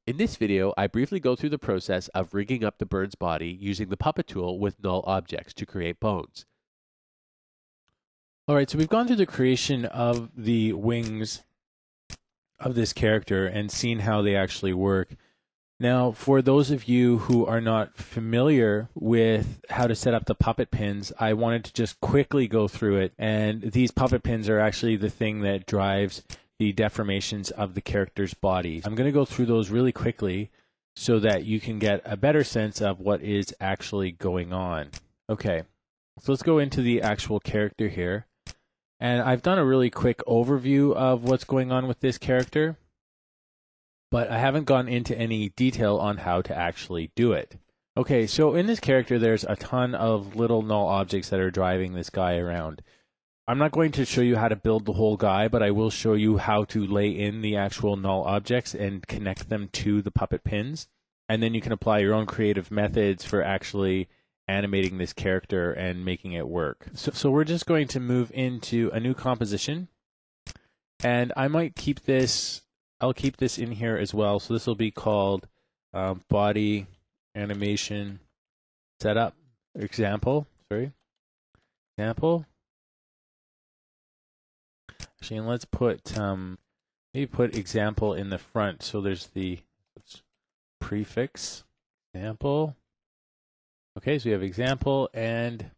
In this video, I briefly go through the process of rigging up the bird's body using the puppet tool with null objects to create bones. All right, so we've gone through the creation of the wings of this character and seen how they actually work. Now, for those of you who are not familiar with how to set up the puppet pins, I wanted to just quickly go through it. And these puppet pins are actually the thing that drives the deformations of the character's body. I'm going to go through those really quickly so that you can get a better sense of what is actually going on. Okay, so let's go into the actual character here. And I've done a really quick overview of what's going on with this character, but I haven't gone into any detail on how to actually do it. Okay, so in this character, there's a ton of little null objects that are driving this guy around. I'm not going to show you how to build the whole guy, but I will show you how to lay in the actual null objects and connect them to the puppet pins. And then you can apply your own creative methods for actually animating this character and making it work. So we're just going to move into a new composition. And I might keep this, I'll keep this in here as well. So this will be called body animation setup example. Example. Actually, and let's put maybe put example in the front. So there's the prefix example. Okay, so we have example and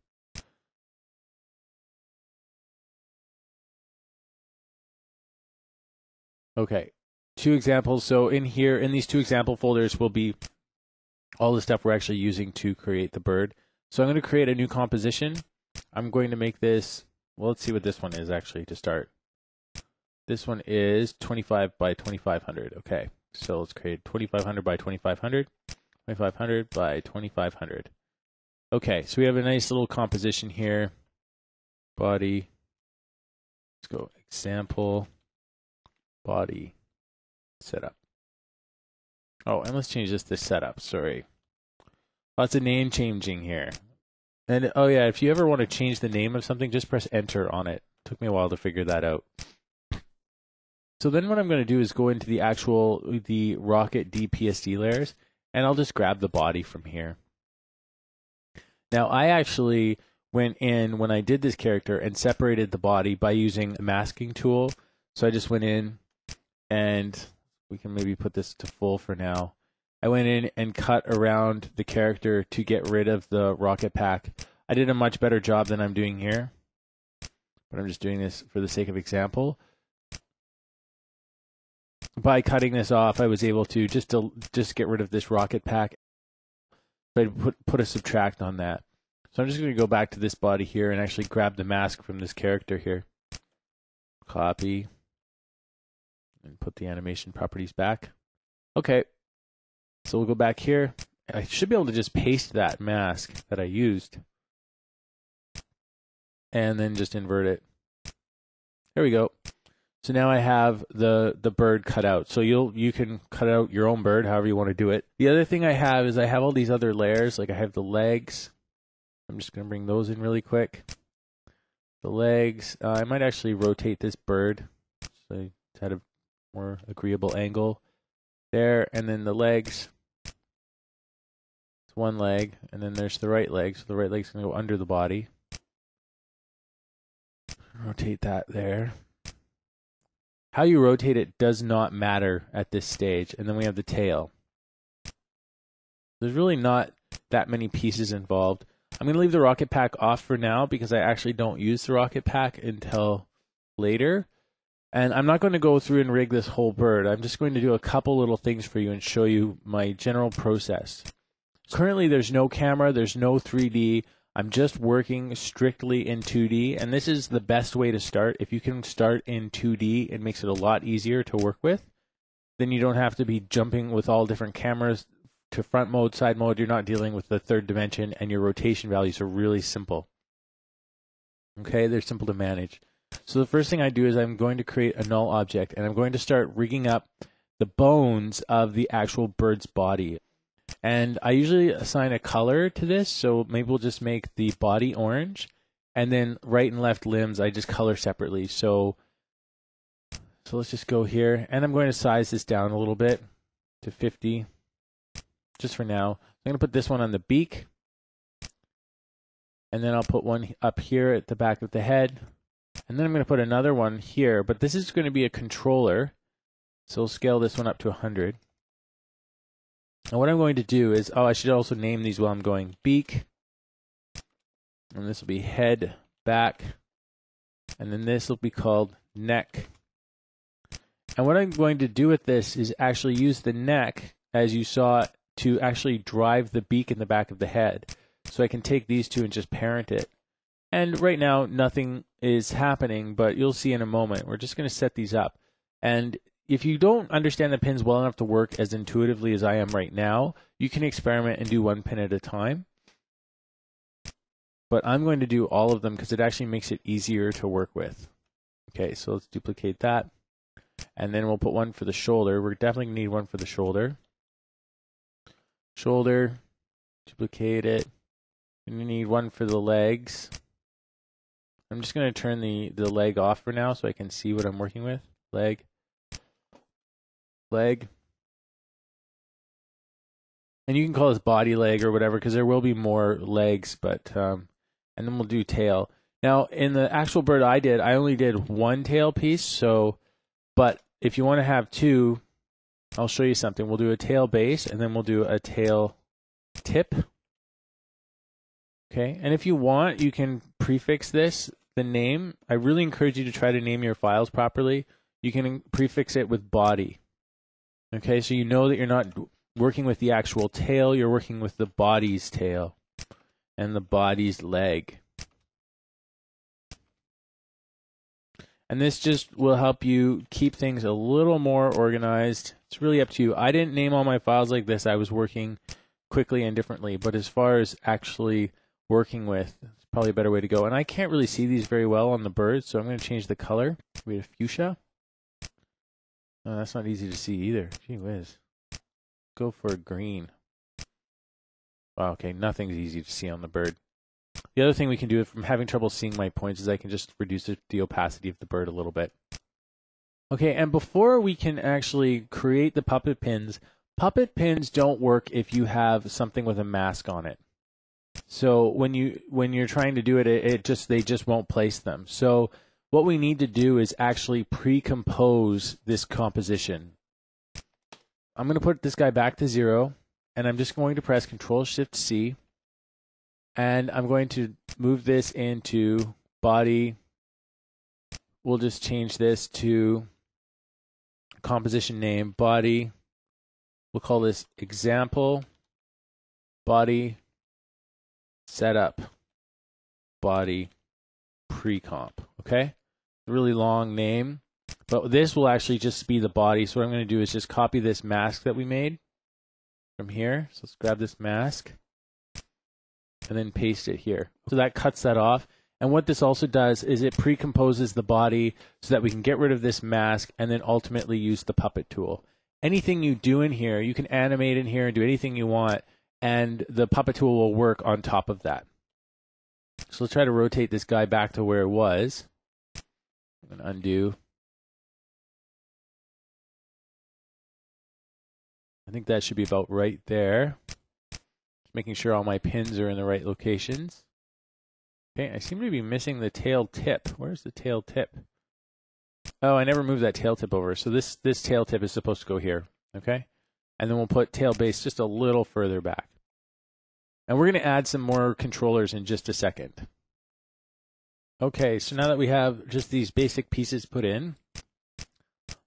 okay, two examples. So in here, in these two example folders will be all the stuff we're actually using to create the bird. So I'm going to create a new composition. I'm going to make this, well, let's see what this one is actually to start. This one is 25 by 2500. Okay, so let's create 2500 by 2500, 2500 by 2500. Okay, so we have a nice little composition here. Body. Let's go example, body, setup. Oh, and let's change this to setup. Sorry. Lots of name changing here. And oh yeah, if you ever want to change the name of something, just press enter on it. Took me a while to figure that out. So then what I'm going to do is go into the Rocket-Dee PSD layers, and I'll just grab the body from here. Now, I actually went in when I did this character and separated the body by using a masking tool. So I just went in, and we can maybe put this to full for now. I went in and cut around the character to get rid of the rocket pack. I did a much better job than I'm doing here, but I'm just doing this for the sake of example. By cutting this off, I was able to just get rid of this rocket pack. So I put a subtract on that. So I'm just going to go back to this body here and actually grab the mask from this character here. Copy. And put the animation properties back. Okay. So we'll go back here. I should be able to just paste that mask that I used. And then just invert it. There we go. So now I have the bird cut out. So you can cut out your own bird however you want to do it. The other thing I have is I have all these other layers. Like I have the legs. I'm just going to bring those in really quick. The legs. I might actually rotate this bird so it's at a more agreeable angle. There, and then the legs. It's one leg, and then there's the right leg. So the right leg's going to go under the body. Rotate that there. How you rotate it does not matter at this stage. And then we have the tail. There's really not that many pieces involved. I'm going to leave the rocket pack off for now because I actually don't use the rocket pack until later. And I'm not going to go through and rig this whole bird. I'm just going to do a couple little things for you and show you my general process. Currently, there's no camera. There's no 3D. I'm just working strictly in 2D, and this is the best way to start. If you can start in 2D, it makes it a lot easier to work with. Then you don't have to be jumping with all different cameras to front mode, side mode. You're not dealing with the third dimension, and your rotation values are really simple. Okay, they're simple to manage. So the first thing I do is I'm going to create a null object, and I'm going to start rigging up the bones of the actual bird's body. And I usually assign a color to this, so maybe we'll just make the body orange, and then right and left limbs I just color separately. So let's just go here, and I'm going to size this down a little bit. to 50, just for now. I'm going to put this one on the beak, and then I'll put one up here at the back of the head, and then I'm going to put another one here, but this is going to be a controller, so we'll scale this one up to 100. And what I'm going to do is, I should also name these while I'm going. Beak, and this will be head, back, and then this will be called neck. And what I'm going to do with this is actually use the neck, as you saw, to actually drive the beak in the back of the head. So I can take these two and just parent it. And right now, nothing is happening, but you'll see in a moment. We're just going to set these up. And if you don't understand the pins well enough to work as intuitively as I am right now, you can experiment and do one pin at a time. But I'm going to do all of them because it actually makes it easier to work with. Okay, so let's duplicate that. And then we'll put one for the shoulder. We're definitely going to need one for the shoulder. Shoulder, duplicate it. And you need one for the legs. I'm just going to turn the leg off for now so I can see what I'm working with. Leg. Leg. And you can call this body leg or whatever because there will be more legs, but and then we'll do tail. Now, in the actual bird I did, I only did one tail piece, so, but if you want to have two, I'll show you something. We'll do a tail base, and then we'll do a tail tip. Okay, and if you want, you can prefix this, the name. I really encourage you to try to name your files properly. You can prefix it with body. Okay, so you know that you're not working with the actual tail, you're working with the body's tail and the body's leg. And this just will help you keep things a little more organized. It's really up to you. I didn't name all my files like this. I was working quickly and differently. But as far as actually working with, it's probably a better way to go. And I can't really see these very well on the birds, so I'm going to change the color. We have fuchsia. Oh, that's not easy to see either. Gee whiz. Go for green. Wow, okay, nothing's easy to see on the bird. The other thing we can do if I'm having trouble seeing my points is I can just reduce the opacity of the bird a little bit. Okay, and before we can actually create the puppet pins don't work if you have something with a mask on it. So when you're trying to do it, they just won't place them. So what we need to do is actually pre-compose this composition. I'm going to put this guy back to 0, and I'm just going to press Control-Shift-C. And I'm going to move this into body. We'll just change this to composition name, body. We'll call this example, body, setup, body, pre-comp. Okay? Really long name. But this will actually just be the body. So what I'm going to do is just copy this mask that we made from here. So let's grab this mask and then paste it here. So that cuts that off. And what this also does is it pre-composes the body so that we can get rid of this mask and then ultimately use the puppet tool. Anything you do in here, you can animate in here and do anything you want, and the puppet tool will work on top of that. So let's try to rotate this guy back to where it was. I'm going to undo. I think that should be about right there. Making sure all my pins are in the right locations. Okay, I seem to be missing the tail tip. Where's the tail tip? Oh, I never moved that tail tip over. So this tail tip is supposed to go here. Okay? And then we'll put tail base just a little further back. And we're going to add some more controllers in just a second. Okay, so now that we have just these basic pieces put in,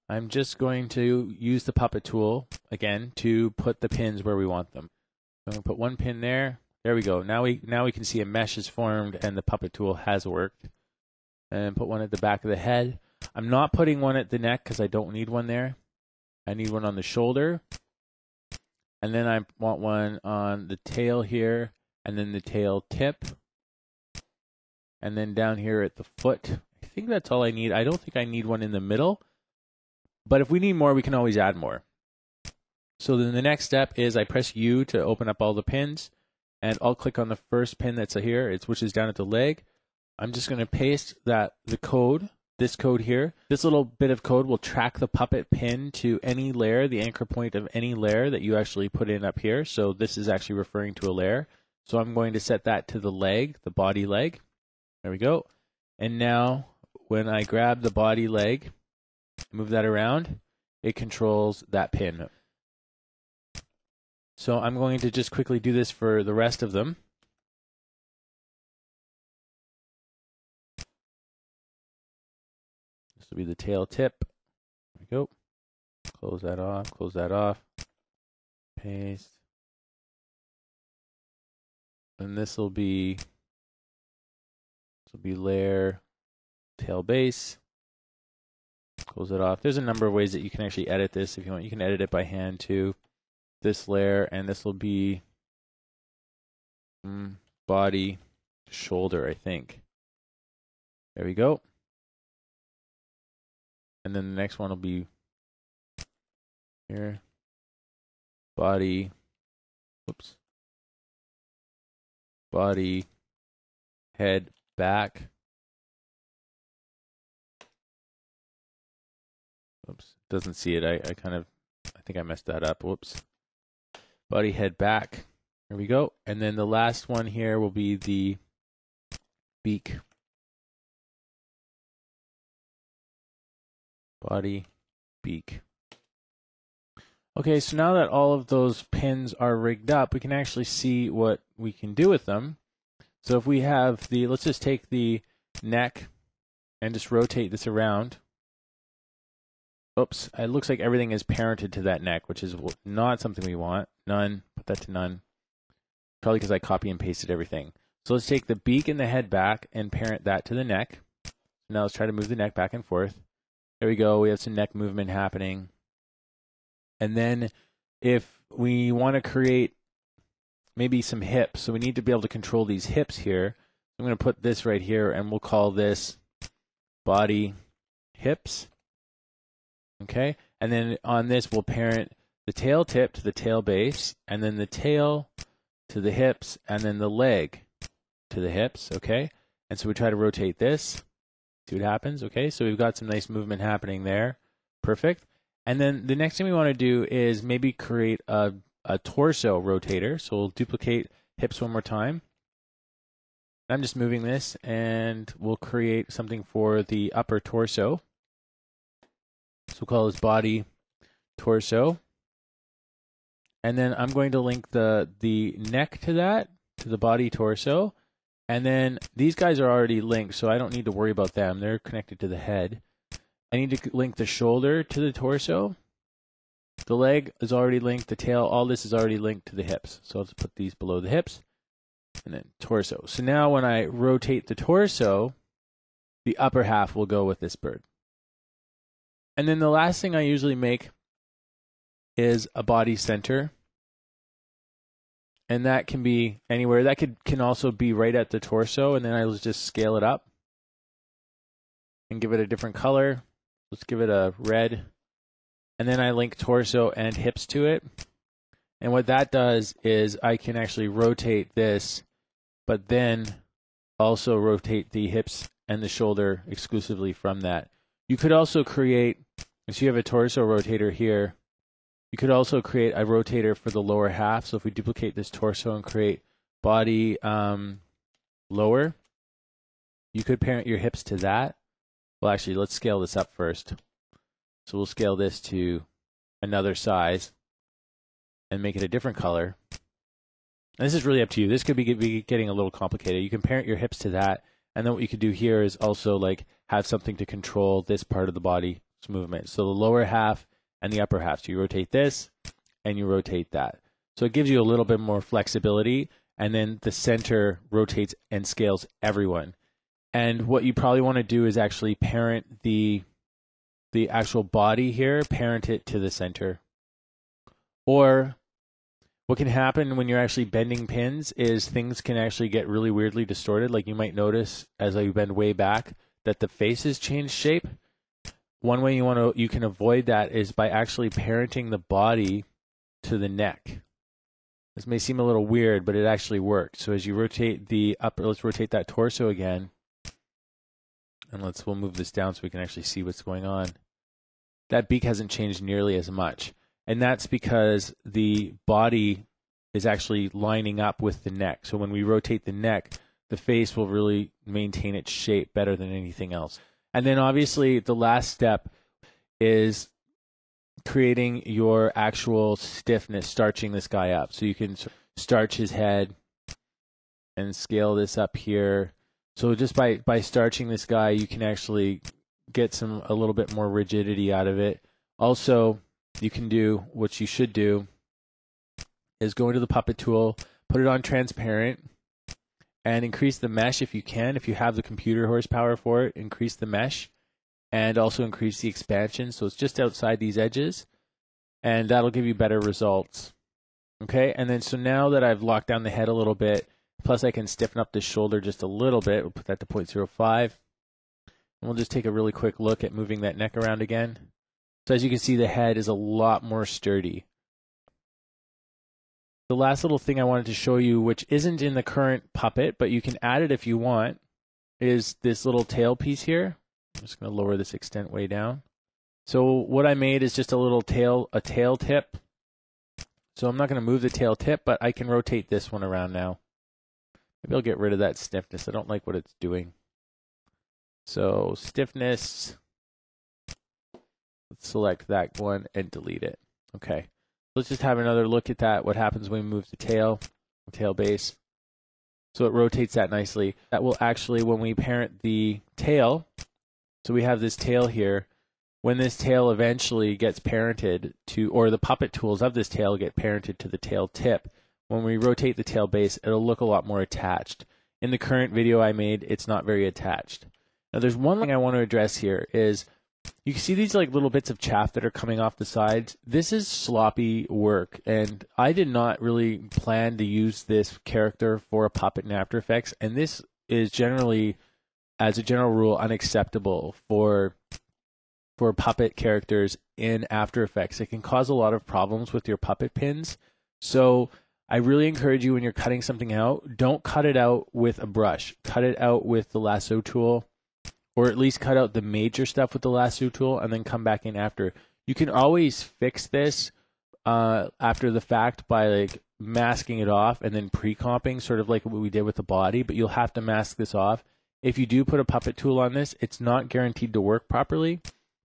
I'm just going to use the puppet tool again to put the pins where we want them. I'm going to put one pin there. There we go. Now we can see a mesh is formed and the puppet tool has worked. And put one at the back of the head. I'm not putting one at the neck because I don't need one there. I need one on the shoulder. And then I want one on the tail here, and then the tail tip. And then down here at the foot. I think that's all I need. I don't think I need one in the middle. But if we need more, we can always add more. So then the next step is I press U to open up all the pins, and I'll click on the first pin that's here, which is down at the leg. I'm just going to paste the code this code here. This little bit of code will track the puppet pin to any layer, the anchor point of any layer that you actually put in up here. So this is actually referring to a layer. So I'm going to set that to the leg, the body leg. There we go. And now when I grab the body leg, move that around, it controls that pin. So I'm going to just quickly do this for the rest of them. This will be the tail tip. There we go. Close that off, paste. And this will be layer, tail base. Close it off. There's a number of ways that you can actually edit this if you want. You can edit it by hand too. This layer, and this will be body, shoulder, I think. There we go. And then the next one will be here, body, whoops, body, head, back. Oops, doesn't see it. I think I messed that up. Whoops. Body, head, back. There we go. And then the last one here will be the beak. Body, beak. Okay, so now that all of those pins are rigged up, we can actually see what we can do with them. So if we have the, let's just take the neck and just rotate this around. Oops, it looks like everything is parented to that neck, which is not something we want. None, put that to none. Probably because I copy and pasted everything. So let's take the beak and the head back and parent that to the neck. Now let's try to move the neck back and forth. There we go, we have some neck movement happening. And then if we want to create maybe some hips, so we need to be able to control these hips here. I'm going to put this right here and we'll call this body hips. Okay, and then on this we'll parent the tail tip to the tail base, and then the tail to the hips, and then the leg to the hips, okay? And so we try to rotate this, see what happens, okay? So we've got some nice movement happening there. Perfect. And then the next thing we want to do is maybe create a torso rotator. So we'll duplicate hips one more time. I'm just moving this, and we'll create something for the upper torso. So we'll call this body torso. And then I'm going to link the neck to that, to the body torso. And then these guys are already linked, so I don't need to worry about them. They're connected to the head. I need to link the shoulder to the torso. The leg is already linked, the tail, all this is already linked to the hips. So I'll just put these below the hips. And then torso. So now when I rotate the torso, the upper half will go with this bird. And then the last thing I usually make is a body center. And that can be anywhere. That can also be right at the torso, and then I'll just scale it up and give it a different color. Let's give it a red. And then I link torso and hips to it. And what that does is I can actually rotate this, but then also rotate the hips and the shoulder exclusively from that. You could also create, if you have a torso rotator here, you could also create a rotator for the lower half. So if we duplicate this torso and create body lower, you could parent your hips to that. Well, actually, let's scale this up first. So we'll scale this to another size and make it a different color. And this is really up to you. This could be getting a little complicated. You can parent your hips to that. And then what you could do here is also like have something to control this part of the body's movement. So the lower half and the upper half. So you rotate this and you rotate that. So it gives you a little bit more flexibility. And then the center rotates and scales everyone. And what you probably want to do is actually parent the actual body here, parent it to the center. Or what can happen when you're actually bending pins is things can actually get really weirdly distorted. Like you might notice as I bend way back that the faces change shape. One way you can avoid that is by actually parenting the body to the neck. This may seem a little weird, but it actually works. So as you rotate the upper, let's rotate that torso again. and we'll move this down so we can actually see what's going on. That beak hasn't changed nearly as much. And that's because the body is actually lining up with the neck. So when we rotate the neck, the face will really maintain its shape better than anything else. And then obviously the last step is creating your actual stiffness, starching this guy up. So you can starch his head and scale this up here. So just by starching this guy, you can actually get a little bit more rigidity out of it. Also, you can do what you should do is go into the puppet tool, put it on transparent, and increase the mesh if you can. If you have the computer horsepower for it, increase the mesh, and also increase the expansion so it's just outside these edges, and that'll give you better results. Okay, and then so now that I've locked down the head a little bit, plus I can stiffen up the shoulder just a little bit, we'll put that to 0.05, and we'll just take a really quick look at moving that neck around again. So as you can see, the head is a lot more sturdy. The last little thing I wanted to show you, which isn't in the current puppet, but you can add it if you want, is this little tail piece here. I'm just going to lower this extent way down. So what I made is just a tail tip. So I'm not going to move the tail tip, but I can rotate this one around now. Maybe I'll get rid of that stiffness. I don't like what it's doing. So stiffness, let's select that one and delete it. Okay. Let's just have another look at that, what happens when we move the tail base. So it rotates that nicely. That will actually, when we parent the tail, so we have this tail here, when this tail eventually gets parented to, or the puppet tools of this tail get parented to the tail tip, when we rotate the tail base, it'll look a lot more attached. In the current video I made, it's not very attached. Now there's one thing I want to address here is, you can see these like little bits of chaff that are coming off the sides. This is sloppy work, and I did not really plan to use this character for a puppet in After Effects, and this is generally, as a general rule, unacceptable for puppet characters in After Effects. It can cause a lot of problems with your puppet pins. So I really encourage you, when you're cutting something out, don't cut it out with a brush. Cut it out with the lasso tool, or at least cut out the major stuff with the lasso tool and then come back in after. You can always fix this after the fact by like masking it off and then pre-comping, sort of like what we did with the body, but you'll have to mask this off. If you do put a puppet tool on this, it's not guaranteed to work properly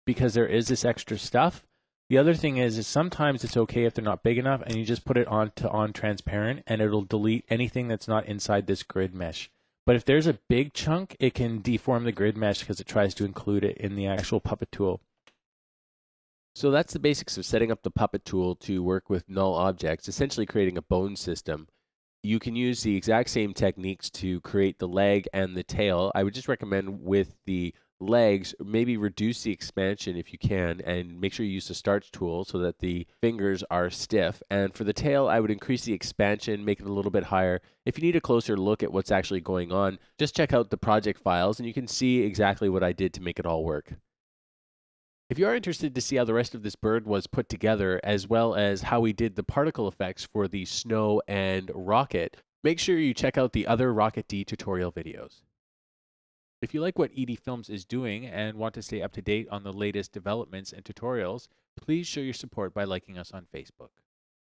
because there is this extra stuff. The other thing is sometimes it's okay if they're not big enough and you just put it on transparent and it'll delete anything that's not inside this grid mesh. But if there's a big chunk, it can deform the grid mesh because it tries to include it in the actual puppet tool. So that's the basics of setting up the puppet tool to work with null objects, essentially creating a bone system. You can use the exact same techniques to create the leg and the tail. I would just recommend with the legs, maybe reduce the expansion if you can, and make sure you use the starch tool so that the fingers are stiff. And for the tail, I would increase the expansion, make it a little bit higher. If you need a closer look at what's actually going on, just check out the project files and you can see exactly what I did to make it all work. If you are interested to see how the rest of this bird was put together, as well as how we did the particle effects for the snow and rocket, make sure you check out the other Rocket-Dee tutorial videos. If you like what e.d.Films is doing and want to stay up to date on the latest developments and tutorials, please show your support by liking us on Facebook.